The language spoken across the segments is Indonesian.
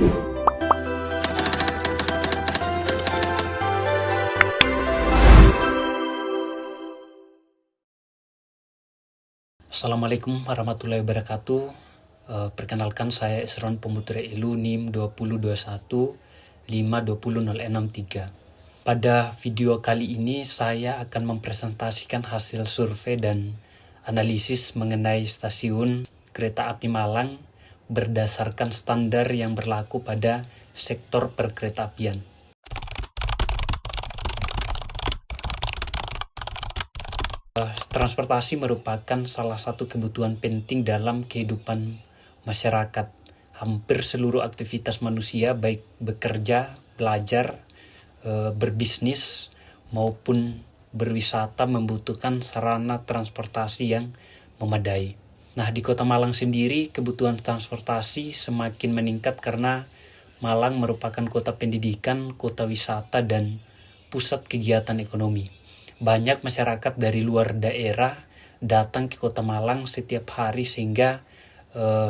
Assalamualaikum warahmatullahi wabarakatuh. Perkenalkan, saya Esron Pemutra Elu NIM 2021520063. Pada video kali ini saya akan mempresentasikan hasil survei dan analisis mengenai stasiun kereta api Malang berdasarkan standar yang berlaku pada sektor perkeretaapian. Transportasi merupakan salah satu kebutuhan penting dalam kehidupan masyarakat. Hampir seluruh aktivitas manusia, baik bekerja, belajar, berbisnis, maupun berwisata membutuhkan sarana transportasi yang memadai. Nah, di Kota Malang sendiri kebutuhan transportasi semakin meningkat karena Malang merupakan kota pendidikan, kota wisata, dan pusat kegiatan ekonomi. Banyak masyarakat dari luar daerah datang ke Kota Malang setiap hari sehingga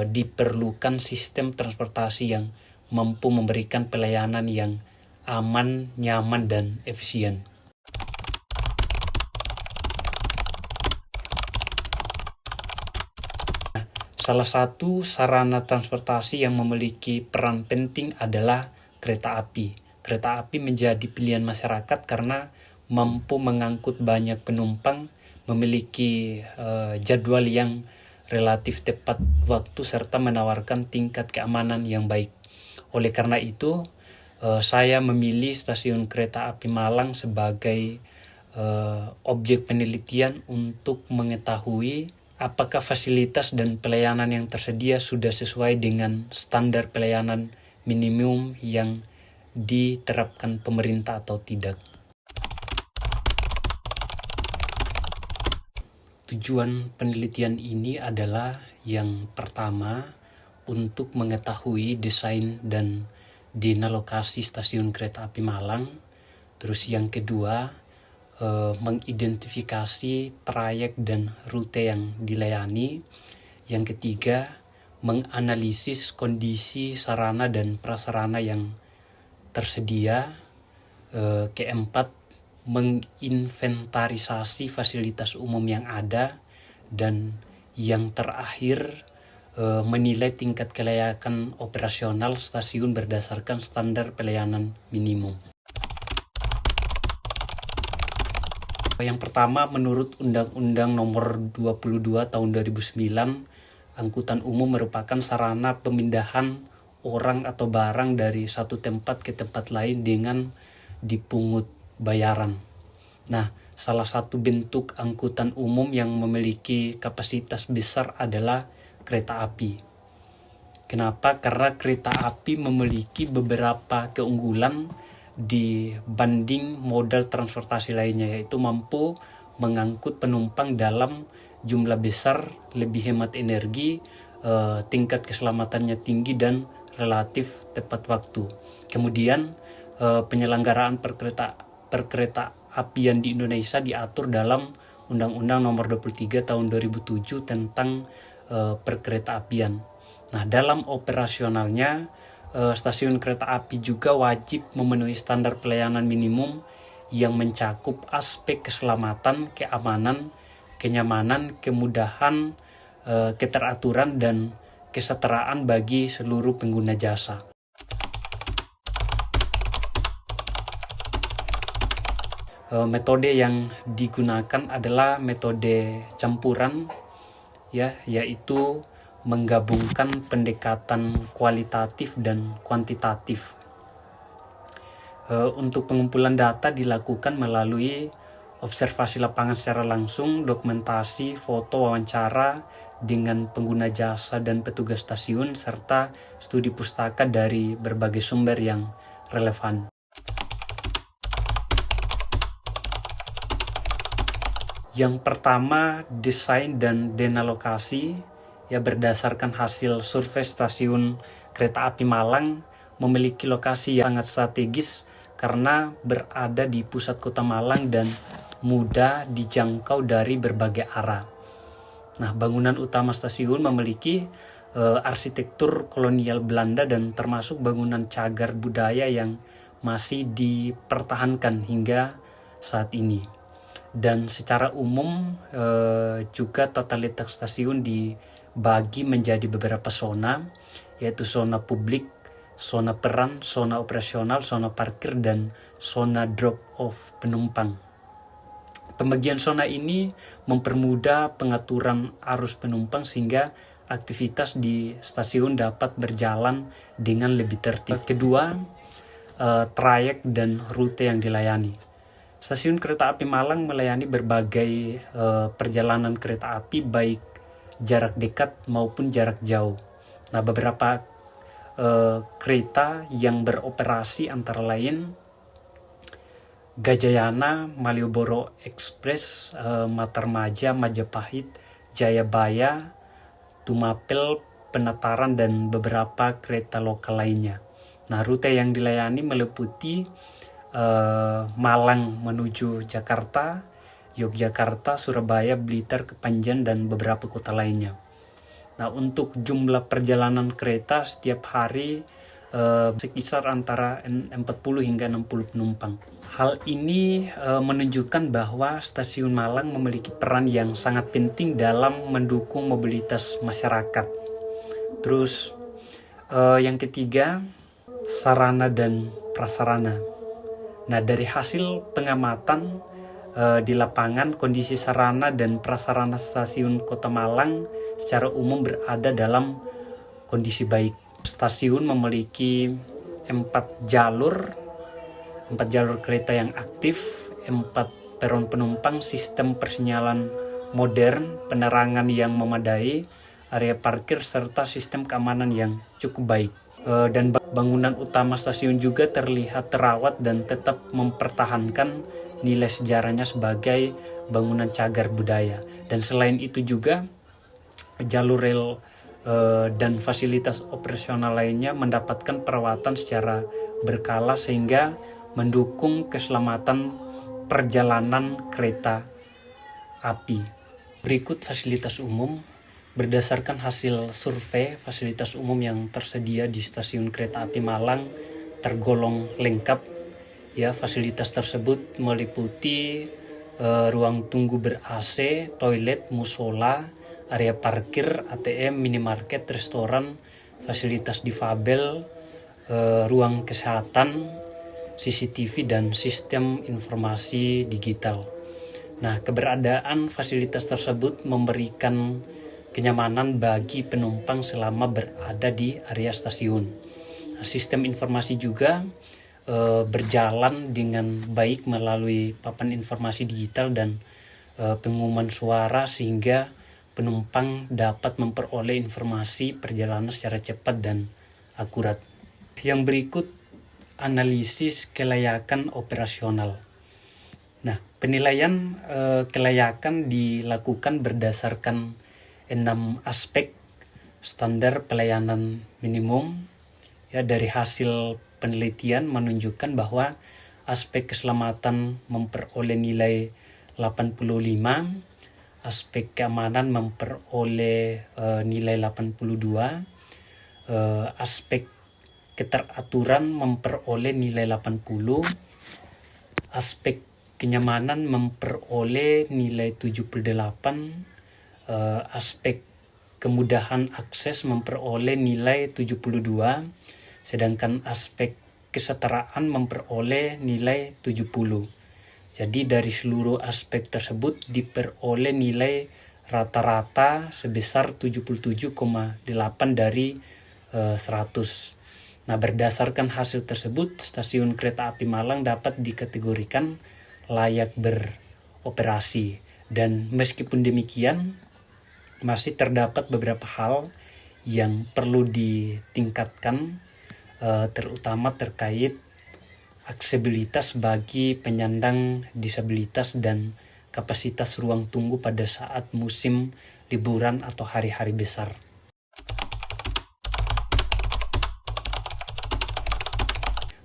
diperlukan sistem transportasi yang mampu memberikan pelayanan yang aman, nyaman, dan efisien. Salah satu sarana transportasi yang memiliki peran penting adalah kereta api. Kereta api menjadi pilihan masyarakat karena mampu mengangkut banyak penumpang, memiliki jadwal yang relatif tepat waktu, serta menawarkan tingkat keamanan yang baik. Oleh karena itu, saya memilih stasiun kereta api Malang sebagai objek penelitian untuk mengetahui apakah fasilitas dan pelayanan yang tersedia sudah sesuai dengan standar pelayanan minimum yang diterapkan pemerintah atau tidak. Tujuan penelitian ini adalah yang pertama, untuk mengetahui desain dan dinalokasi stasiun kereta api Malang. Terus yang kedua, mengidentifikasi trayek dan rute yang dilayani. Yang ketiga, menganalisis kondisi sarana dan prasarana yang tersedia. Keempat, menginventarisasi fasilitas umum yang ada. Dan yang terakhir, menilai tingkat kelayakan operasional stasiun berdasarkan standar pelayanan minimum. Yang pertama, menurut Undang-Undang Nomor 22 Tahun 2009, angkutan umum merupakan sarana pemindahan orang atau barang dari satu tempat ke tempat lain dengan dipungut bayaran. Nah, salah satu bentuk angkutan umum yang memiliki kapasitas besar adalah kereta api. Kenapa? Karena kereta api memiliki beberapa keunggulan dibanding modal transportasi lainnya, yaitu mampu mengangkut penumpang dalam jumlah besar, lebih hemat energi, tingkat keselamatannya tinggi, dan relatif tepat waktu. Kemudian penyelenggaraan perkereta apian di Indonesia diatur dalam Undang-Undang Nomor 23 Tahun 2007 tentang perkereta apian. Nah, dalam operasionalnya, stasiun kereta api juga wajib memenuhi standar pelayanan minimum yang mencakup aspek keselamatan, keamanan, kenyamanan, kemudahan, keteraturan, dan kesetaraan bagi seluruh pengguna jasa. Metode yang digunakan adalah metode campuran, yaitu menggabungkan pendekatan kualitatif dan kuantitatif. Untuk pengumpulan data dilakukan melalui observasi lapangan secara langsung, dokumentasi, foto, wawancara dengan pengguna jasa dan petugas stasiun, serta studi pustaka dari berbagai sumber yang relevan. Yang pertama, desain dan denalokasi. Berdasarkan hasil survei stasiun kereta api Malang memiliki lokasi yang sangat strategis karena berada di pusat kota Malang dan mudah dijangkau dari berbagai arah. Nah, bangunan utama stasiun memiliki arsitektur kolonial Belanda dan termasuk bangunan cagar budaya yang masih dipertahankan hingga saat ini. Dan secara umum juga totalitas stasiun dibagi menjadi beberapa zona, yaitu zona publik, zona peran, zona operasional, zona parkir, dan zona drop off penumpang. Pembagian zona ini mempermudah pengaturan arus penumpang sehingga aktivitas di stasiun dapat berjalan dengan lebih tertib. Kedua, trayek dan rute yang dilayani. Stasiun Kereta Api Malang melayani berbagai perjalanan kereta api baik jarak dekat maupun jarak jauh. Nah, beberapa kereta yang beroperasi antara lain Gajayana, Malioboro Express, Matarmaja, Majapahit, Jayabaya, Tumapel, Penataran, dan beberapa kereta lokal lainnya. Nah, rute yang dilayani meliputi Malang menuju Jakarta, Yogyakarta, Surabaya, Blitar, Kepanjen, dan beberapa kota lainnya. Nah, untuk jumlah perjalanan kereta setiap hari sekitar antara 40 hingga 60 penumpang. Hal ini menunjukkan bahwa Stasiun Malang memiliki peran yang sangat penting dalam mendukung mobilitas masyarakat. Terus yang ketiga, sarana dan prasarana. Nah, dari hasil pengamatan di lapangan, kondisi sarana dan prasarana stasiun Kota Malang secara umum berada dalam kondisi baik. Stasiun memiliki 4 jalur kereta yang aktif, 4 peron penumpang, sistem persinyalan modern, penerangan yang memadai, area parkir, serta sistem keamanan yang cukup baik. Dan bangunan utama stasiun juga terlihat terawat dan tetap mempertahankan nilai sejarahnya sebagai bangunan cagar budaya. Dan selain itu juga jalur rel dan fasilitas operasional lainnya mendapatkan perawatan secara berkala sehingga mendukung keselamatan perjalanan kereta api. Berikut fasilitas umum. Berdasarkan hasil survei, fasilitas umum yang tersedia di Stasiun Kereta Api Malang tergolong lengkap. Ya, fasilitas tersebut meliputi ruang tunggu ber-AC, toilet, musola, area parkir, ATM, minimarket, restoran, fasilitas difabel, ruang kesehatan, CCTV, dan sistem informasi digital. Nah, keberadaan fasilitas tersebut memberikan kenyamanan bagi penumpang selama berada di area stasiun. Nah, sistem informasi juga berjalan dengan baik melalui papan informasi digital dan pengumuman suara sehingga penumpang dapat memperoleh informasi perjalanan secara cepat dan akurat. Yang berikut, analisis kelayakan operasional. Nah, penilaian kelayakan dilakukan berdasarkan 6 aspek standar pelayanan minimum. Ya, dari hasil penelitian menunjukkan bahwa aspek keselamatan memperoleh nilai 85, aspek keamanan memperoleh nilai 82, aspek keteraturan memperoleh nilai 80, aspek kenyamanan memperoleh nilai 78, aspek kemudahan akses memperoleh nilai 72, sedangkan aspek kesetaraan memperoleh nilai 70. Jadi dari seluruh aspek tersebut diperoleh nilai rata-rata sebesar 77,8 dari 100. Nah, berdasarkan hasil tersebut, Stasiun Kereta Api Malang dapat dikategorikan layak beroperasi. Dan meskipun demikian, masih terdapat beberapa hal yang perlu ditingkatkan, terutama terkait aksesibilitas bagi penyandang disabilitas dan kapasitas ruang tunggu pada saat musim liburan atau hari-hari besar.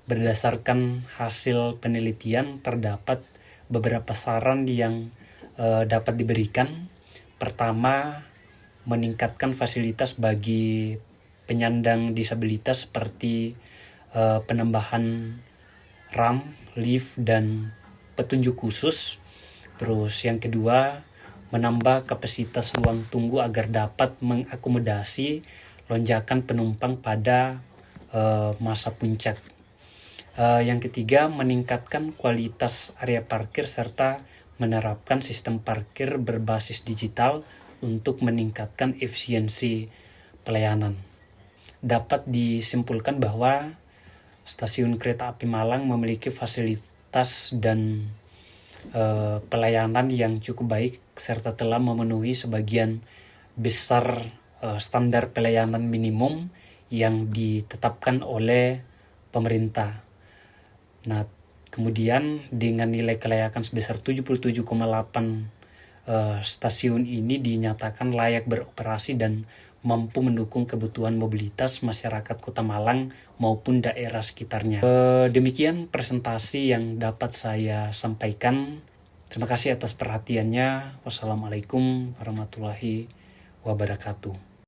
Berdasarkan hasil penelitian, terdapat beberapa saran yang dapat diberikan. Pertama, meningkatkan fasilitas bagi penyandang disabilitas seperti penambahan ramp, lift, dan petunjuk khusus. Terus yang kedua, menambah kapasitas ruang tunggu agar dapat mengakomodasi lonjakan penumpang pada masa puncak. Yang ketiga, meningkatkan kualitas area parkir serta menerapkan sistem parkir berbasis digital untuk meningkatkan efisiensi pelayanan. Dapat disimpulkan bahwa Stasiun Kereta Api Malang memiliki fasilitas dan pelayanan yang cukup baik serta telah memenuhi sebagian besar standar pelayanan minimum yang ditetapkan oleh pemerintah. Nah, kemudian dengan nilai kelayakan sebesar 77,8, stasiun ini dinyatakan layak beroperasi dan mampu mendukung kebutuhan mobilitas masyarakat Kota Malang maupun daerah sekitarnya. Demikian presentasi yang dapat saya sampaikan. Terima kasih atas perhatiannya. Wassalamualaikum warahmatullahi wabarakatuh.